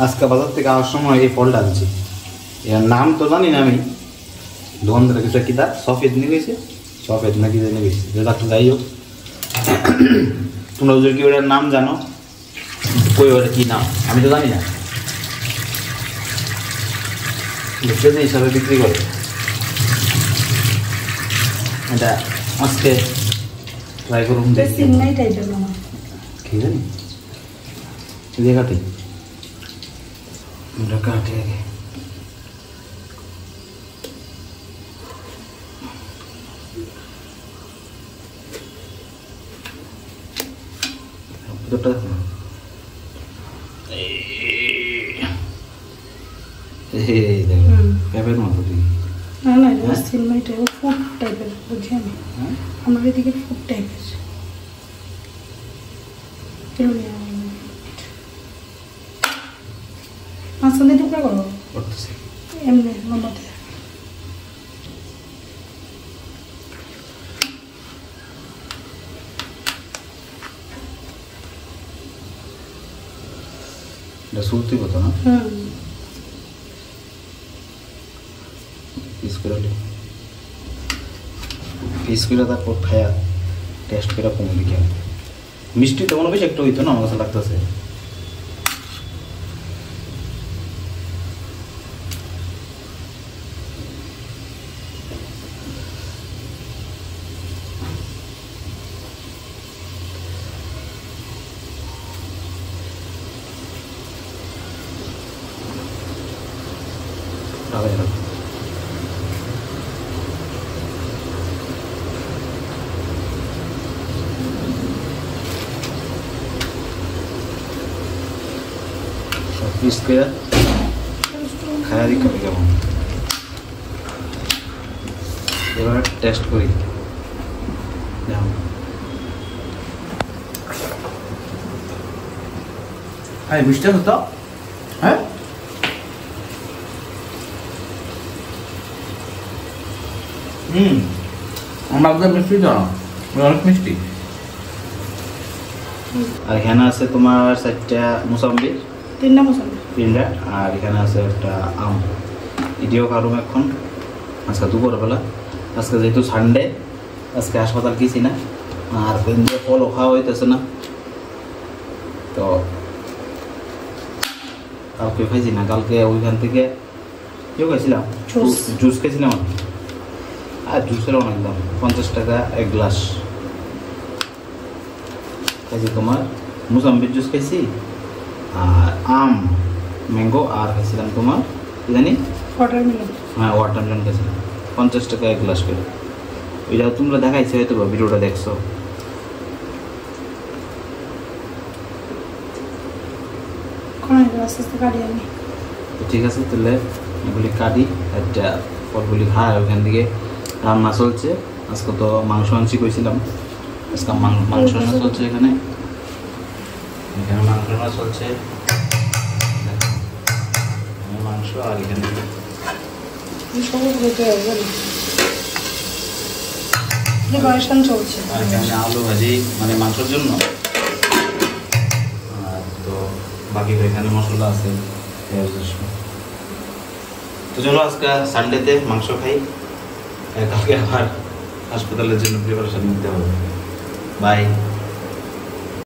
আজকে বাজার থেকে আসার সময় এই ফলটা আনছি। এর নাম তো জানি না আমি, দোকানদার কিছু কিতা সফেদ নিয়ে গেছে, সফেদ নাকি নিয়ে গেছে, যেটা তো যাই হোক। তোমরা যদি কি ওটার নাম জানো, কই ওটা কী নাম আমি তো জানি না। কেজি হিসাবে বিক্রি করে এটা। আজকে ট্রাই করুন, দেখি কি জানি দিয়ে কাটি কাটে আগে। পেঁপের মতো না না, সিনমাইটা ফুড টাইপের, বুঝি আমি। আমার এদিকে ফুড টাইপের মাঝখানে টুকরা করো এমনি লম্বাতে। এটা সুতি কত না পিস করে তারপর খায়া টেস্ট করে কমে দিকে। মিষ্টি তো কোনো বেশি একটা হইতো না আমার কাছে লাগতেছে। পিস করে খায়া দিকে কেমন, এবার টেস্ট করি। হ্যাঁ মিষ্টি আছে তো, হ্যাঁ আমাদের মিষ্টি তো অনেক মিষ্টি। আর এখানে আছে তোমার 4টা মুসাম্বি, 3টা মুসাম্বি, 3টা। আর এখানে আছে একটা আম। এটিও খারুম এখন আজকে দুপুরবেলা। আজকে যেহেতু সানডে, আজকে হাসপাতাল গেছি না, আর ওইদিকে ফলও খাওয়া হইতেছে না, তো কালকে খাইছি না। কালকে ওইখান থেকে কেউ খাইছিলাম, জুস খাইছিলাম। আর জুসের অনেক দাম, 50 টাকা 1 গ্লাস। খাইছি তোমার মুসাম্বির জুস খাইছি, আর আম ম্যাঙ্গো, আর খাইছিলাম তোমার কি জানি ওয়াটারমেলন। হ্যাঁ ওয়াটারমেলন খাইছিলাম, 50 টাকা 1 গ্লাস করে। ওইটাও তোমরা দেখাইছো হয়তো, ভিডিওটা দেখছো। ঠিক আছে, তাহলে এগুলি কাটি, একটা ফলগুলি খায়। ওইখান থেকে রান্না চলছে। আজকে তো মাংস আনছি কইছিলাম, আজকে মাংস রান্না চলছে। এখানে মাংস রান্না চলছে, মাংস। আর এখানে চলছে, আর এখানে আলু ভাজি মানে মাংসের জন্য। আর তো বাকি এখানে মশলা আছে। তো চলো আজকে সানডেতে মাংস খাই, কালকে আবার হাসপাতালের জন্য প্রিপারেশন নিতে হবে। বাই।